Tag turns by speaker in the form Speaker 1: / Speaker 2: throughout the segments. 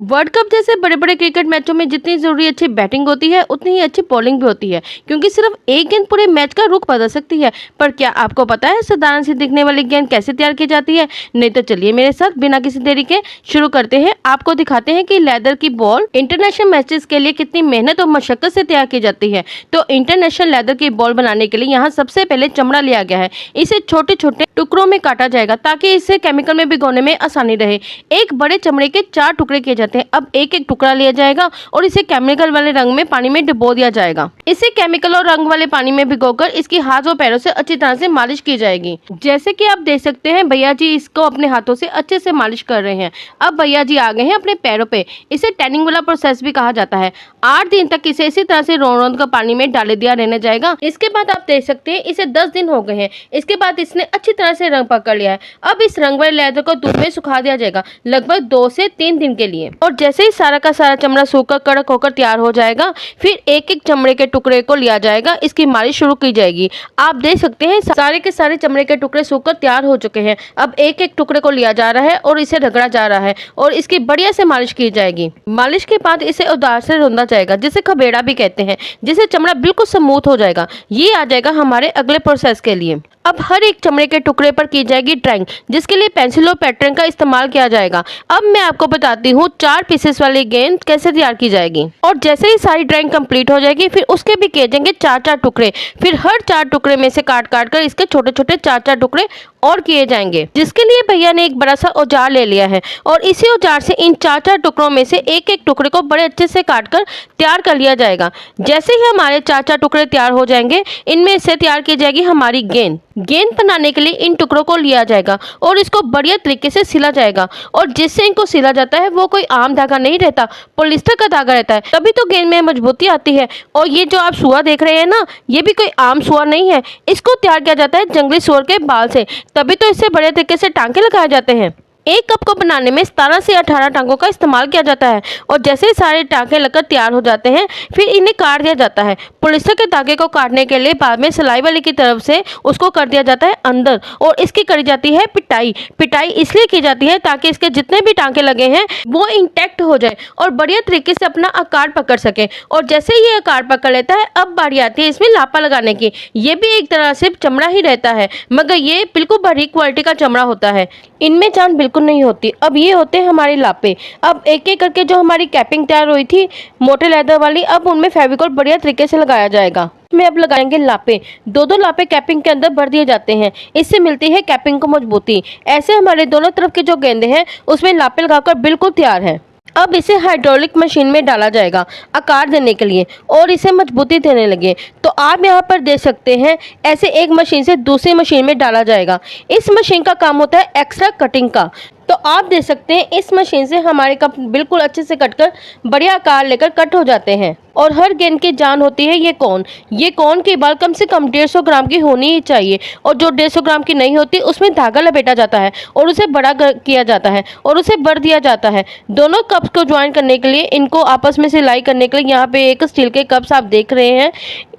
Speaker 1: World cup जैसे बड़े बड़े क्रिकेट मैचों में जितनी जरूरी अच्छी बैटिंग होती है उतनी ही अच्छी बॉलिंग भी होती है, क्योंकि सिर्फ एक गेंद पूरे मैच का रुख बदल सकती है। पर क्या आपको पता है साधारण सी दिखने वाली गेंद कैसे तैयार की जाती है? नहीं तो चलिए मेरे साथ बिना किसी देरी के शुरू करते हैं। आपको दिखाते हैं कि लेदर की बॉल इंटरनेशनल मैचेस के लिए कितनी मेहनत और मशक्कत से तैयार की जाती है। तो इंटरनेशनल लेदर की बॉल बनाने के लिए यहाँ सबसे पहले चमड़ा लिया गया है। इसे छोटे छोटे टुकड़ों में काटा जाएगा ताकि इसे केमिकल में भिगोने में आसानी रहे। एक बड़े चमड़े के 4 टुकड़े किए जाते हैं। अब एक एक टुकड़ा लिया जाएगा और इसे केमिकल वाले रंग में पानी में डुबो दिया जाएगा। इसे केमिकल और रंग वाले पानी में भिगोकर इसकी हाथ और पैरों से अच्छी तरह से मालिश की जाएगी। जैसे कि आप देख सकते हैं भैया जी इसको अपने हाथों से अच्छे से मालिश कर रहे हैं। अब भैया जी आ गए हैं अपने पैरों पे। इसे टैनिंग वाला प्रोसेस भी कहा जाता है। 8 दिन तक इसे इसी तरह से रोन रोन का पानी में डाले दिया रहने जाएगा। इसके बाद आप देख सकते हैं इसे 10 दिन हो गए हैं। इसके बाद इसने अच्छी तरह से रंग पकड़ लिया है। अब इस रंग वाले लेदर को धूप में सुखा दिया जाएगा लगभग 2 से 3 दिन के लिए। और जैसे ही सारा का सारा चमड़ा सूखकर कड़क होकर तैयार हो जाएगा, फिर एक एक चमड़े के टुकड़े को लिया जाएगा। इसकी मालिश शुरू की जाएगी। आप देख सकते हैं सारे के सारे चमड़े के टुकड़े सूखकर तैयार हो चुके हैं। अब एक एक टुकड़े को लिया जा रहा है और इसे रगड़ा जा रहा है और इसकी बढ़िया से मालिश की जाएगी। मालिश के बाद इसे उधार से रौंदा जाएगा, जिसे खबेड़ा भी कहते हैं, जिससे चमड़ा बिल्कुल स्मूथ हो जाएगा। ये आ जाएगा हमारे अगले प्रोसेस के लिए। अब हर एक चमड़े के टुकड़े पर की जाएगी ड्राइंग, जिसके लिए पेंसिल और पैटर्न का इस्तेमाल किया जाएगा। अब मैं आपको बताती हूँ 4 पीसेस वाली गेंद कैसे तैयार की जाएगी। और जैसे ही सारी ड्राइंग कंप्लीट हो जाएगी, फिर उसके भी किए जाएंगे 4-4 टुकड़े। फिर हर 4 टुकड़े में से काट काट कर इसके छोटे छोटे 4-4 टुकड़े और किए जाएंगे, जिसके लिए भैया ने एक बड़ा सा औजार ले लिया है। और इसी औजार से इन 4-4 टुकड़ों में से एक एक टुकड़े को बड़े अच्छे से काट कर तैयार कर लिया जाएगा। जैसे ही हमारे 4-4 टुकड़े तैयार हो जाएंगे, इनमें से तैयार की जाएगी हमारी गेंद। गेंद बनाने के लिए इन टुकड़ों को लिया जाएगा और इसको बढ़िया तरीके से सिला जाएगा। और जिससे इनको सिला जाता है वो कोई आम धागा नहीं रहता, पॉलिस्टर का धागा रहता है। तभी तो गेंद में मजबूती आती है। और ये जो आप सुआ देख रहे हैं ना, ये भी कोई आम सुआ नहीं है। इसको तैयार किया जाता है जंगली सुअर के बाल से, तभी तो इससे बढ़िया तरीके से टांके लगाए जाते हैं। एक कप को बनाने में 17 से 18 टांकों का इस्तेमाल किया जाता है। और जैसे ही सारे टांके लगकर तैयार हो जाते हैं, फिर इन्हें काट दिया जाता है। पॉलिस्टर के धागे को काटने के लिए बाद में सिलाई वाले की तरफ से उसको कर दिया जाता है अंदर, और इसकी करी जाती है पिटाई। पिटाई इसलिए की जाती है ताकि इसके जितने भी टांके लगे हैं वो इंटैक्ट हो जाए और बढ़िया तरीके से अपना आकार पकड़ सके। और जैसे ही ये आकार पकड़ लेता है, अब बारी आती है इसमें लापा लगाने की। ये भी एक तरह से चमड़ा ही रहता है, मगर ये बिल्कुल बारीक क्वालिटी का चमड़ा होता है। इनमें जान बिल्कुल नहीं होती। अब ये होते हैं हमारे लापे। अब एक एक करके जो हमारी कैपिंग तैयार हुई थी मोटे लेदर वाली, अब उनमें फेविकोल बढ़िया तरीके से लगाया जाएगा। इसमें अब लगाएंगे लापे। 2-2 लापे कैपिंग के अंदर भर दिए जाते हैं। इससे मिलती है कैपिंग को मजबूती। ऐसे हमारे दोनों तरफ के जो गेंदे हैं उसमें लापे लगाकर बिल्कुल तैयार है। अब इसे हाइड्रोलिक मशीन में डाला जाएगा आकार देने के लिए और इसे मजबूती देने लगे। तो आप यहाँ पर देख सकते हैं ऐसे एक मशीन से दूसरी मशीन में डाला जाएगा। इस मशीन का काम होता है एक्स्ट्रा कटिंग का। तो आप देख सकते हैं इस मशीन से हमारे कप बिल्कुल अच्छे से कटकर बढ़िया आकार लेकर कट हो जाते हैं। और हर गेंद की जान होती है ये कौन की बाल कम से कम 150 ग्राम की होनी ही चाहिए। और जो 150 ग्राम की नहीं होती उसमें धागा लपेटा जाता है और उसे बड़ा किया जाता है और उसे भर दिया जाता है। दोनों कप्स को ज्वाइन करने के लिए, इनको आपस में सिलाई करने के लिए यहाँ पे एक स्टील के कप्स आप देख रहे हैं,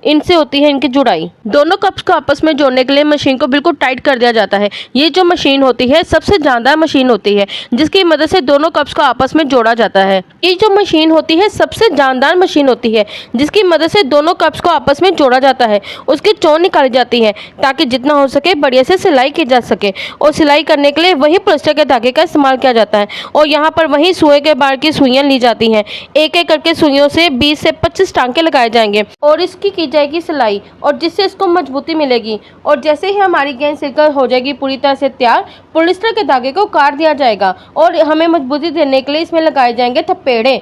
Speaker 1: इनसे होती है इनकी जुड़ाई। दोनों कप्स को आपस में जोड़ने के लिए मशीन को बिल्कुल टाइट कर दिया जाता है। ये जो मशीन होती है सबसे जानदार मशीन होती है, जिसकी मदद से दोनों कप्स को आपस में जोड़ा जाता है। ये जो मशीन होती है सबसे जानदार मशीन होती है, जिसकी मदद से दोनों कप्स को आपस में जोड़ा जाता है। उसकी चोन निकाली जाती है ताकि जितना हो सके बढ़िया से सिलाई की जा सके। और सिलाई करने के लिए वही पॉलिस्टर के धागे का इस्तेमाल किया जाता है। और यहाँ पर वही सुए के बार की सुइयां ली जाती हैं। एक एक करके सुइयों से 20 से 25 टांके लगाए जाएंगे और इसकी की जाएगी सिलाई, और जिससे इसको मजबूती मिलेगी। और जैसे ही हमारी गेंद सिलकर हो जाएगी पूरी तरह से तैयार, पॉलिस्टर के धागे को काट दिया जाएगा और हमें मजबूती देने के लिए इसमें लगाए जाएंगे थप्पेड़े।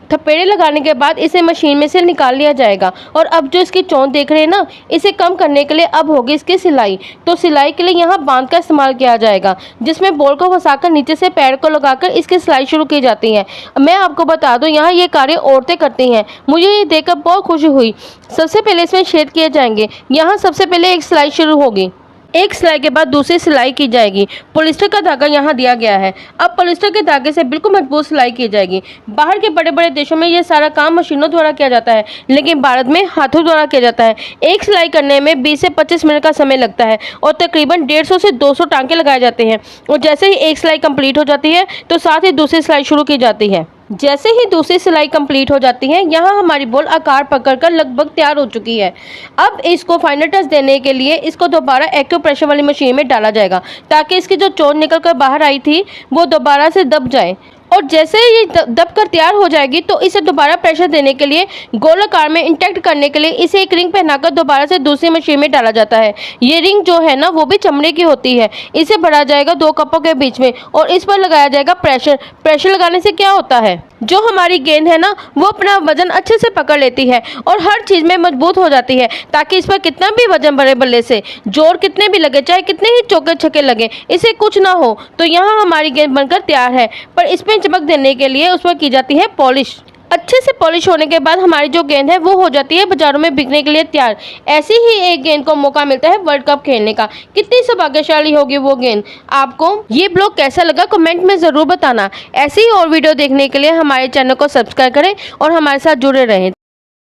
Speaker 1: थप्पेड़े लगाने के बाद इसे मशीन में से निकाल लिया जाएगा। और अब जो इसकी चोंच देख रहे हैं ना, इसे कम करने के लिए अब होगी इसकी सिलाई। तो सिलाई के लिए यहाँ बांध का इस्तेमाल किया जाएगा, जिसमें बॉल को फंसाकर नीचे से पैर को लगाकर इसकी सिलाई शुरू की जाती है। मैं आपको बता दूं यहाँ ये कार्य औरतें करती हैं। मुझे ये देखकर बहुत खुशी हुई। सबसे पहले इसमें छेद किए जाएंगे। यहाँ सबसे पहले एक सिलाई शुरू होगी। एक सिलाई के बाद दूसरी सिलाई की जाएगी। पॉलिस्टर का धागा यहाँ दिया गया है। अब पॉलिस्टर के धागे से बिल्कुल मजबूत सिलाई की जाएगी। बाहर के बड़े बड़े देशों में ये सारा काम मशीनों द्वारा किया जाता है, लेकिन भारत में हाथों द्वारा किया जाता है। एक सिलाई करने में 20 से 25 मिनट का समय लगता है और तकरीबन 150 से 200 टांके लगाए जाते हैं। और जैसे ही एक सिलाई कंप्लीट हो जाती है तो साथ ही दूसरी सिलाई शुरू की जाती है। जैसे ही दूसरी सिलाई कंप्लीट हो जाती है, यहाँ हमारी बॉल आकार पकड़कर लगभग तैयार हो चुकी है। अब इसको फाइनल टच देने के लिए इसको दोबारा एक्यूप्रेशर वाली मशीन में डाला जाएगा ताकि इसकी जो चोट निकल कर बाहर आई थी वो दोबारा से दब जाए। और जैसे ये दब कर तैयार हो जाएगी तो इसे दोबारा प्रेशर देने के लिए गोल आकार में इंटैक्ट करने के लिए इसे एक रिंग पहनाकर दोबारा से दूसरी मशीन में डाला जाता है। ये रिंग जो है ना वो भी चमड़े की होती है। इसे भरा जाएगा 2 कपों के बीच में और इस पर लगाया जाएगा प्रेशर। प्रेशर लगाने से क्या होता है, जो हमारी गेंद है ना वो अपना वजन अच्छे से पकड़ लेती है और हर चीज़ में मजबूत हो जाती है, ताकि इस पर कितना भी वजन बड़े बल्ले से जोर कितने भी लगे, चाहे कितने ही चौके छक्के लगे, इसे कुछ ना हो। तो यहाँ हमारी गेंद बनकर तैयार है। पर इसमें चमक देने के लिए उस पर की जाती है पॉलिश। अच्छे से पॉलिश होने के बाद हमारी जो गेंद है वो हो जाती है बाजारों में बिकने के लिए तैयार। ऐसी ही एक गेंद को मौका मिलता है वर्ल्ड कप खेलने का। कितनी सौभाग्यशाली होगी वो गेंद। आपको ये ब्लॉग कैसा लगा कमेंट में ज़रूर बताना। ऐसी ही और वीडियो देखने के लिए हमारे चैनल को सब्सक्राइब करें और हमारे साथ जुड़े रहें।